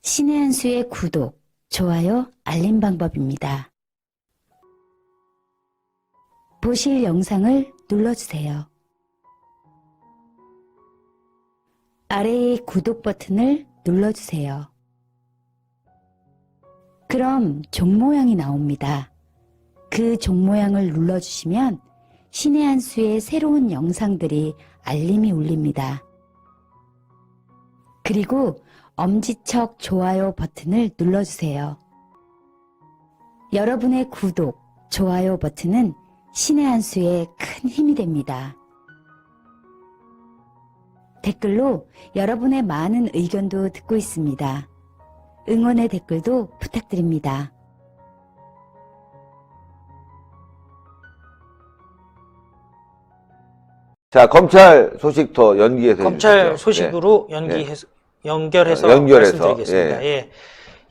신의 한 수의 구독, 좋아요, 알림 방법입니다. 보실 영상을 눌러주세요. 아래의 구독 버튼을 눌러주세요. 그럼 종 모양이 나옵니다. 그 종 모양을 눌러주시면 신의 한 수의 새로운 영상들이 알림이 울립니다. 그리고 엄지척 좋아요 버튼을 눌러주세요. 여러분의 구독, 좋아요 버튼은 신의 한 수에 큰 힘이 됩니다. 댓글로 여러분의 많은 의견도 듣고 있습니다. 응원의 댓글도 부탁드립니다. 자, 검찰 소식도 연기해서 검찰 해주시죠. 소식으로 예. 연결해서 연결해서, 말씀드리겠습니다. 예.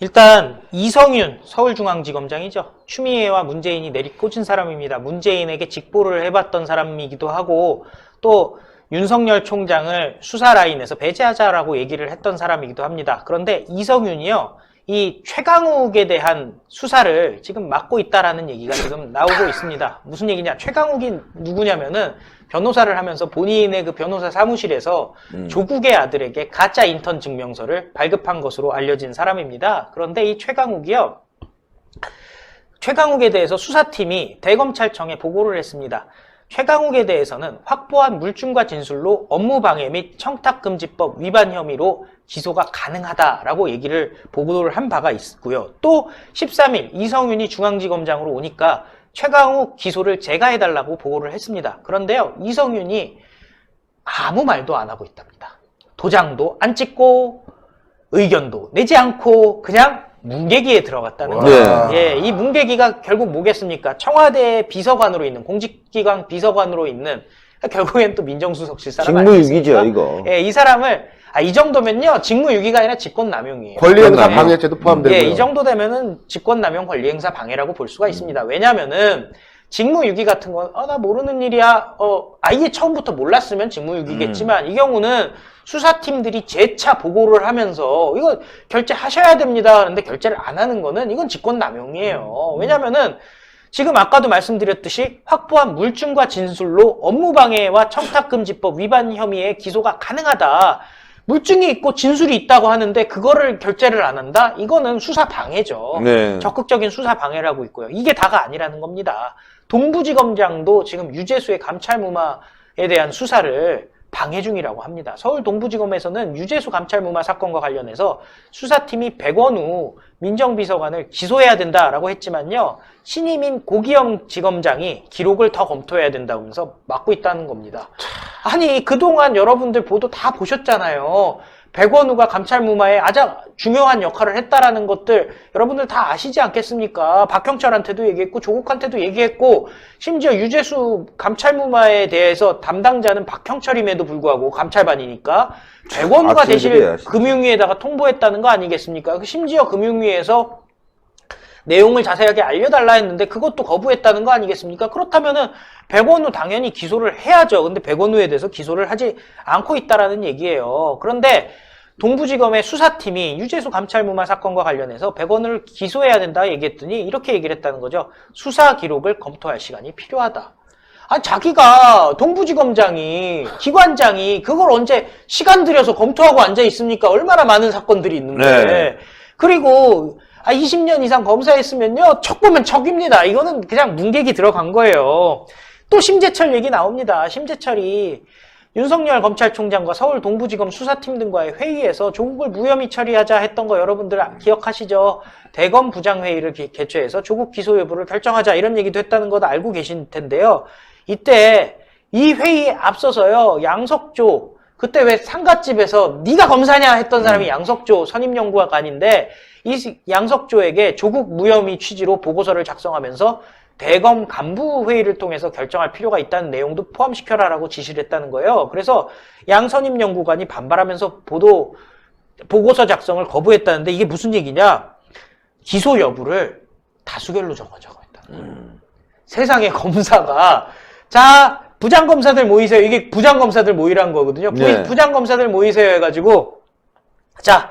일단 이성윤 서울중앙지검장이죠. 추미애와 문재인이 내리꽂은 사람입니다. 문재인에게 직보를 해봤던 사람이기도 하고 또 윤석열 총장을 수사 라인에서 배제하자라고 얘기를 했던 사람이기도 합니다. 그런데 이성윤이요, 이 최강욱에 대한 수사를 지금 맡고 있다라는 얘기가 지금 나오고 있습니다. 무슨 얘기냐? 최강욱이 누구냐면은 변호사를 하면서 본인의 그 변호사 사무실에서 조국의 아들에게 가짜 인턴 증명서를 발급한 것으로 알려진 사람입니다. 그런데 이 최강욱이요, 최강욱에 대해서 수사팀이 대검찰청에 보고를 했습니다. 최강욱에 대해서는 확보한 물증과 진술로 업무방해 및 청탁금지법 위반 혐의로 기소가 가능하다라고 얘기를 보고를 한 바가 있고요. 또 13일 이성윤이 중앙지검장으로 오니까 최강욱 기소를 제가 해달라고 보고를 했습니다. 그런데요, 이성윤이 아무 말도 안 하고 있답니다. 도장도 안 찍고 의견도 내지 않고 그냥 뭉개기에 들어갔다는 거예요. 네. 예, 이 뭉개기가 결국 뭐겠습니까? 청와대 비서관으로 있는, 공직기관 비서관으로 있는, 결국엔 또 민정수석실 사람 아니겠습니까? 직무유기죠, 이거. 예, 이 사람을, 이 정도면요, 직무유기가 아니라 직권남용이에요. 권리행사 방해죄도 포함되고요. 예, 이 정도 되면은 직권남용 권리행사 방해라고 볼 수가 있습니다. 왜냐면은, 직무유기 같은 건, 나 모르는 일이야. 아예 처음부터 몰랐으면 직무유기겠지만, 이 경우는 수사팀들이 재차 보고를 하면서, 이거 결재하셔야 됩니다. 그런데 결재를 안 하는 거는, 이건 직권남용이에요. 왜냐면은, 지금 아까도 말씀드렸듯이, 확보한 물증과 진술로 업무방해와 청탁금지법 위반 혐의에 기소가 가능하다. 물증이 있고 진술이 있다고 하는데 그거를 결재를 안 한다? 이거는 수사 방해죠. 네. 적극적인 수사 방해라고 있고요. 이게 다가 아니라는 겁니다. 동부지검장도 지금 유재수의 감찰무마에 대한 수사를 방해 중이라고 합니다. 서울 동부지검에서는 유재수 감찰무마 사건과 관련해서 수사팀이 백원우 민정비서관을 기소해야 된다라고 했지만요, 신임인 고기영 지검장이 기록을 더 검토해야 된다고 하면서 막고 있다는 겁니다. 아니, 그동안 여러분들 보도 다 보셨잖아요. 백원우가 감찰무마에 아주 중요한 역할을 했다라는 것들 여러분들 다 아시지 않겠습니까? 박형철한테도 얘기했고 조국한테도 얘기했고, 심지어 유재수 감찰무마에 대해서 담당자는 박형철임에도 불구하고 감찰반이니까 백원우가 대신 금융위에다가 통보했다는 거 아니겠습니까? 심지어 금융위에서 내용을 자세하게 알려달라 했는데 그것도 거부했다는 거 아니겠습니까? 그렇다면은 백원우 당연히 기소를 해야죠. 근데 백원우에 대해서 기소를 하지 않고 있다라는 얘기예요. 그런데 동부지검의 수사팀이 유재수 감찰무마 사건과 관련해서 백원우를 기소해야 된다 얘기했더니 이렇게 얘기를 했다는 거죠. 수사 기록을 검토할 시간이 필요하다. 아니, 자기가 동부지검장이, 기관장이 그걸 언제 시간 들여서 검토하고 앉아 있습니까? 얼마나 많은 사건들이 있는데. 네. 그리고 20년 이상 검사했으면요, 척 보면 척입니다. 이거는 그냥 뭉개기 들어간 거예요. 또 심재철 얘기 나옵니다. 심재철이 윤석열 검찰총장과 서울 동부지검 수사팀 등과의 회의에서 조국을 무혐의 처리하자 했던 거 여러분들 기억하시죠? 대검 부장회의를 개최해서 조국 기소 여부를 결정하자 이런 얘기도 했다는 거 알고 계신 텐데요. 이때 이 회의에 앞서서요, 양석조, 그때 왜 상갓집에서 네가 검사냐 했던 사람이 양석조 선임연구관인데, 이 양석조에게 조국 무혐의 취지로 보고서를 작성하면서 대검 간부 회의를 통해서 결정할 필요가 있다는 내용도 포함시켜라라고 지시를 했다는 거예요. 그래서 양 선임 연구관이 반발하면서 보고서 작성을 거부했다는데, 이게 무슨 얘기냐? 기소 여부를 다수결로 정하자고 했다. 세상에 검사가, 자, 부장검사들 모이세요. 이게 부장검사들 모이란 거거든요. 네. 부장검사들 모이세요 해가지고, 자,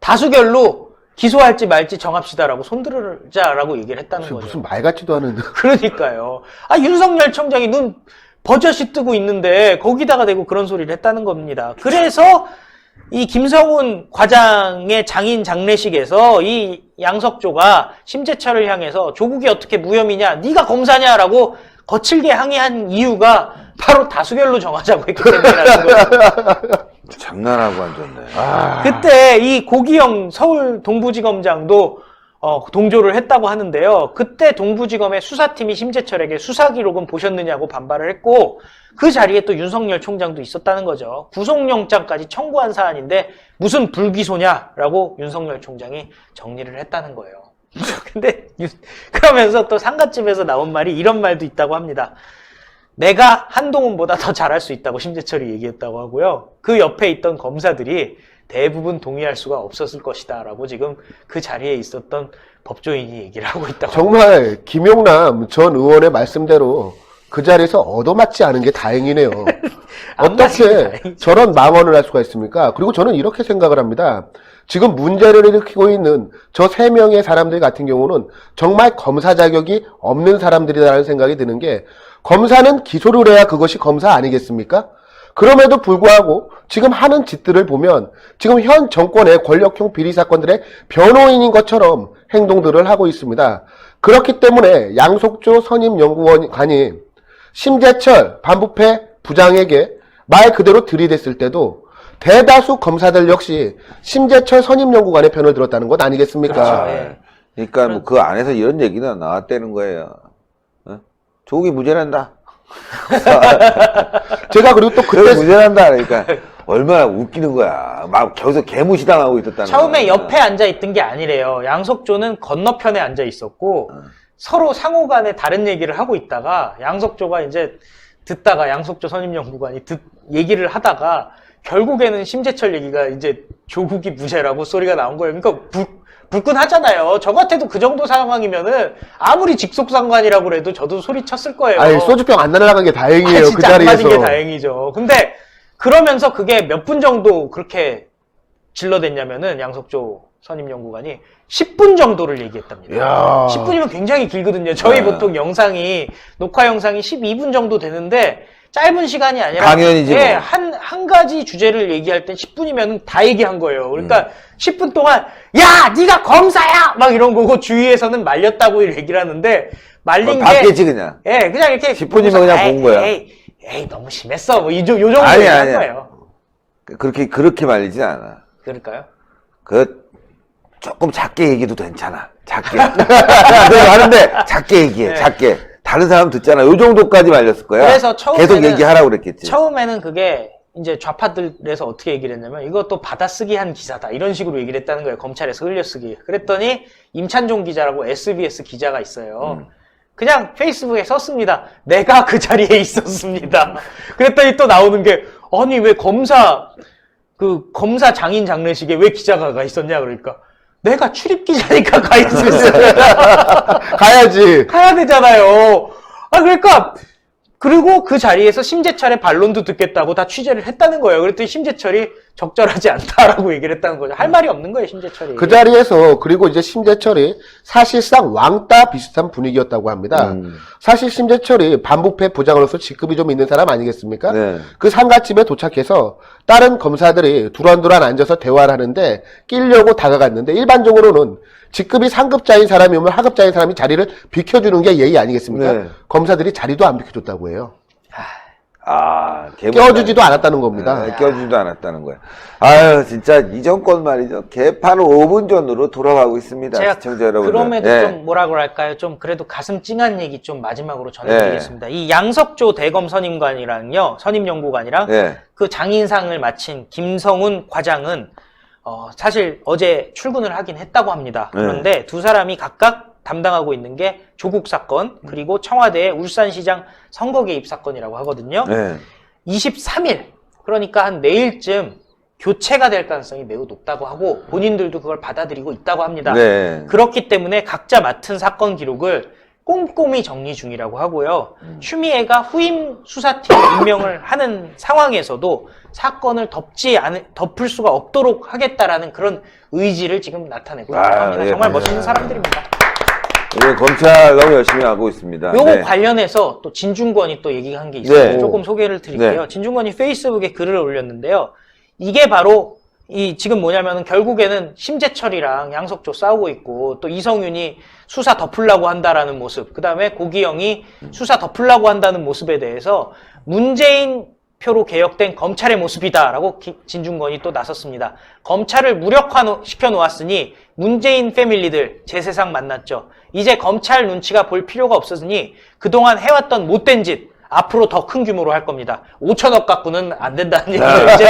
다수결로 기소할지 말지 정합시다라고 손들자라고 얘기를 했다는 거죠. 무슨 말 같지도 않은. 그러니까요. 아, 윤석열 총장이 눈 버젓이 뜨고 있는데 거기다가 대고 그런 소리를 했다는 겁니다. 그래서 이 김성훈 과장의 장인 장례식에서 이 양석조가 심재철을 향해서 조국이 어떻게 무혐의냐, 네가 검사냐라고 거칠게 항의한 이유가 바로 다수결로 정하자고 했기 때문이라는 거예요. 장난하고 앉았네. 그때 이 고기영 서울 동부지검장도 동조를 했다고 하는데요. 그때 동부지검의 수사팀이 심재철에게 수사 기록은 보셨느냐고 반발을 했고, 그 자리에 또 윤석열 총장도 있었다는 거죠. 구속영장까지 청구한 사안인데 무슨 불기소냐라고 윤석열 총장이 정리를 했다는 거예요. 근데 그러면서 또 상가집에서 나온 말이 이런 말도 있다고 합니다. 내가 한동훈보다 더 잘할 수 있다고 심재철이 얘기했다고 하고요. 그 옆에 있던 검사들이 대부분 동의할 수가 없었을 것이다 라고 지금 그 자리에 있었던 법조인이 얘기를 하고 있다고. 정말 김용남 전 의원의 말씀대로 그 자리에서 얻어맞지 않은 게 다행이네요. 안 맞은 게 어떻게 다행이죠. 저런 망언을 할 수가 있습니까? 그리고 저는 이렇게 생각을 합니다. 지금 문제를 일으키고 있는 저 3명의 사람들 같은 경우는 정말 검사 자격이 없는 사람들이라는 생각이 드는 게, 검사는 기소를 해야 그것이 검사 아니겠습니까? 그럼에도 불구하고 지금 하는 짓들을 보면 지금 현 정권의 권력형 비리 사건들의 변호인인 것처럼 행동들을 하고 있습니다. 그렇기 때문에 양속조 선임연구관이 심재철 반부패 부장에게 말 그대로 들이댔을 때도 대다수 검사들 역시 심재철 선임연구관의 편을 들었다는 것 아니겠습니까? 그렇죠. 예. 그러니까 뭐 그 안에서 이런 얘기는 나왔다는 거예요. 조국이 무죄란다. 제가 그리고 또 그래 그때 무죄란다. 그러니까 얼마나 웃기는 거야. 막 거기서 개무시당하고 있었다는 처음에 거야. 옆에 앉아있던 게 아니래요. 양석조는 건너편에 앉아있었고 서로 상호 간에 다른 얘기를 하고 있다가 양석조가 이제 듣다가 양석조 선임연구관이 얘기를 하다가 결국에는 심재철 얘기가 이제 조국이 무죄라고 소리가 나온 거예요. 그러니까 불끈하잖아요. 저 같아도 그 정도 상황이면은 아무리 직속상관이라고 해도 저도 소리쳤을 거예요. 아니 소주병 안 날아간 게 다행이에요. 그 진짜 안 자리에서. 맞은 게 다행이죠. 근데 그러면서 그게 몇 분 정도 그렇게 질러댔냐면은 양석조 선임연구관이 10분 정도를 얘기했답니다. 이야. 10분이면 굉장히 길거든요. 저희 네. 보통 녹화 영상이 12분 정도 되는데 짧은 시간이 아니라 강연이지 예, 뭐. 한 가지 주제를 얘기할 땐 10분이면 다 얘기한 거예요. 그러니까 10분 동안 야, 네가 검사야! 막 이런 거고 주위에서는 말렸다고 얘기를 하는데 말린 게 받겠지 그냥. 예, 그냥 이렇게 10분이면 그냥 본 거야. 에이, 너무 심했어. 뭐 요 정도 아니, 얘기한 아니야. 거예요. 그렇게 말리진 않아. 그럴까요? 조금 작게 얘기도 괜찮아. 작게. 내가 하는데 작게 얘기해. 네. 작게. 다른 사람 듣잖아. 요 정도까지 말렸을 거야. 그래서 처음에는- 계속 얘기하라고 그랬겠지. 처음에는 그게 이제 좌파들에서 어떻게 얘기를 했냐면 이것도 받아쓰기 한 기사다 이런 식으로 얘기를 했다는 거예요. 검찰에서 흘려쓰기. 그랬더니 임찬종 기자라고 SBS 기자가 있어요. 그냥 페이스북에 썼습니다. 내가 그 자리에 있었습니다. 그랬더니 또 나오는 게 아니 왜 검사 장인 장례식에 왜 기자가 가 있었냐 그러니까 내가 출입 기자니까 가 있었어요. 가야지. 가야 되잖아요. 그러니까 그리고 그 자리에서 심재철의 반론도 듣겠다고 다 취재를 했다는 거예요. 그랬더니 심재철이 적절하지 않다라고 얘기를 했다는 거죠. 할 말이 없는 거예요, 심재철이. 그 자리에서 그리고 이제 심재철이 사실상 왕따 비슷한 분위기였다고 합니다. 사실 심재철이 반부패 부장으로서 직급이 좀 있는 사람 아니겠습니까? 네. 그 상가집에 도착해서 다른 검사들이 두란두란 앉아서 대화를 하는데 끼려고 다가갔는데 일반적으로는 직급이 상급자인 사람이 오면 하급자인 사람이 자리를 비켜주는 게 예의 아니겠습니까? 네. 검사들이 자리도 안 비켜줬다고 해요. 껴주지도 껴주지도 않았다는 겁니다. 껴주지도 않았다는 거야. 아유, 진짜 이 정권 말이죠. 개판 5분 전으로 돌아가고 있습니다. 제가 시청자 여러분들. 그럼에도 예. 좀 뭐라 그럴까요? 좀 그래도 가슴 찡한 얘기 좀 마지막으로 전해드리겠습니다. 이 양석조 대검 선임연구관이랑 예. 그 장인상을 마친 김성훈 과장은 사실 어제 출근을 하긴 했다고 합니다. 그런데 두 사람이 각각 담당하고 있는 게 조국 사건 그리고 청와대의 울산시장 선거 개입 사건이라고 하거든요. 예. 23일 그러니까 한 내일쯤 교체가 될 가능성이 매우 높다고 하고 본인들도 그걸 받아들이고 있다고 합니다. 네. 그렇기 때문에 각자 맡은 사건 기록을 꼼꼼히 정리 중이라고 하고요. 추미애가 후임 수사팀 임명을 하는 상황에서도 사건을 덮을 수가 없도록 하겠다라는 그런 의지를 지금 나타내고 있다고 합니다. 예, 정말 맞아요. 멋있는 사람들입니다. 예, 검찰 너무 열심히 하고 있습니다. 요거 네. 관련해서 또 진중권이 또 얘기한 게 있어요. 네. 조금 소개를 드릴게요. 네. 진중권이 페이스북에 글을 올렸는데요. 이게 바로 지금 뭐냐면은 결국에는 심재철이랑 양석조 싸우고 있고 또 이성윤이 수사 덮으려고 한다라는 모습, 그 다음에 고기영이 수사 덮으려고 한다는 모습에 대해서 문재인 표로 개혁된 검찰의 모습이다라고 진중권이 또 나섰습니다. 검찰을 무력화시켜 놓았으니 문재인 패밀리들 제 세상 만났죠. 이제 검찰 눈치가 볼 필요가 없었으니 그동안 해왔던 못된 짓 앞으로 더 큰 규모로 할 겁니다. 5천억 갖고는 안 된다는 얘기죠. 이제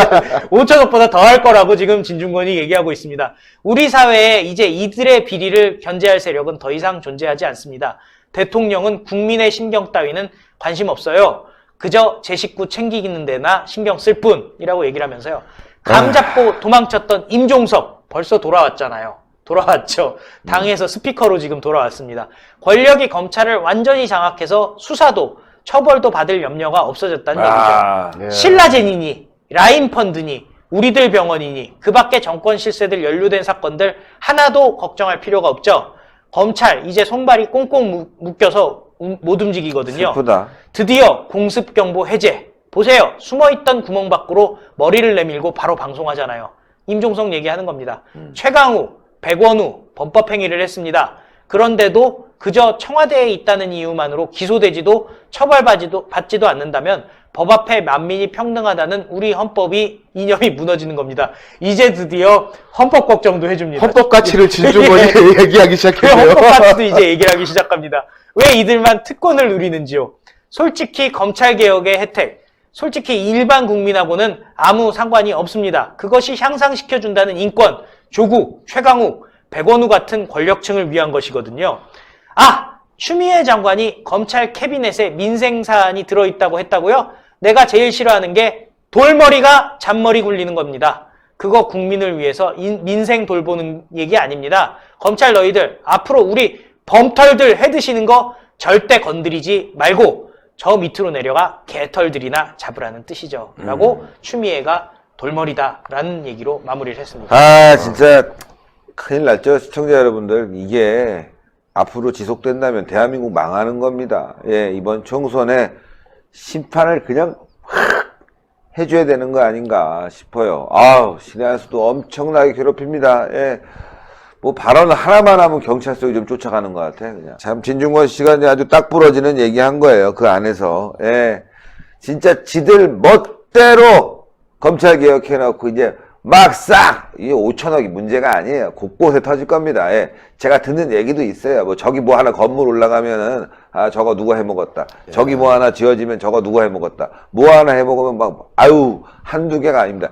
5천억보다 더 할 거라고 지금 진중권이 얘기하고 있습니다. 우리 사회에 이제 이들의 비리를 견제할 세력은 더 이상 존재하지 않습니다. 대통령은 국민의 심경 따위는 관심 없어요. 그저 제 식구 챙기는 데나 신경 쓸 뿐이라고 얘기를 하면서요. 감 잡고 도망쳤던 임종석 벌써 돌아왔잖아요. 돌아왔죠. 당에서 스피커로 지금 돌아왔습니다. 권력이 검찰을 완전히 장악해서 수사도 처벌도 받을 염려가 없어졌다는 얘기죠. 예. 신라제니니 라인펀드니 우리들 병원이니 그 밖에 정권 실세들 연루된 사건들 하나도 걱정할 필요가 없죠. 검찰 이제 손발이 꽁꽁 묶여서 못 움직이거든요. 슬프다. 드디어 공습경보 해제. 보세요. 숨어있던 구멍 밖으로 머리를 내밀고 바로 방송하잖아요. 임종석 얘기하는 겁니다. 최강우, 백원우 범법행위를 했습니다. 그런데도 그저 청와대에 있다는 이유만으로 기소되지도 처벌받지도 않는다면 법 앞에 만민이 평등하다는 우리 헌법이 이념이 무너지는 겁니다. 이제 드디어 헌법 걱정도 해줍니다. 헌법 가치를 진중권이 얘기하기 그 시작했네요. 헌법 가치도 이제 얘기를 하기 시작합니다. 왜 이들만 특권을 누리는지요? 솔직히 검찰개혁의 혜택, 솔직히 일반 국민하고는 아무 상관이 없습니다. 그것이 향상시켜준다는 인권, 조국, 최강욱, 백원우 같은 권력층을 위한 것이거든요. 추미애 장관이 검찰 캐비넷에 민생 사안이 들어있다고 했다고요? 내가 제일 싫어하는 게 돌머리가 잔머리 굴리는 겁니다. 그거 국민을 위해서 민생 돌보는 얘기 아닙니다. 검찰 너희들 앞으로 우리 범털들 해드시는 거 절대 건드리지 말고 저 밑으로 내려가 개털들이나 잡으라는 뜻이죠. 라고 추미애가 돌머리다라는 얘기로 마무리를 했습니다. 진짜 큰일 났죠. 시청자 여러분들. 이게 앞으로 지속된다면 대한민국 망하는 겁니다. 예, 이번 총선에 심판을 그냥 확 해줘야 되는 거 아닌가 싶어요. 신의 한 수도 엄청나게 괴롭힙니다. 예. 뭐 발언 하나만 하면 경찰서에 좀 쫓아가는 것 같아. 그냥. 참 진중권 씨가 아주 딱 부러지는 얘기한 거예요. 그 안에서. 예. 진짜 지들 멋대로 검찰 개혁해놓고 이제 막싹 이 5천억이 문제가 아니에요. 곳곳에 터질 겁니다. 예. 제가 듣는 얘기도 있어요. 뭐 저기 뭐 하나 건물 올라가면은 저거 누가 해먹었다. 저기 뭐 하나 지어지면 저거 누가 해먹었다. 뭐 하나 해먹으면 막 한두 개가 아닙니다.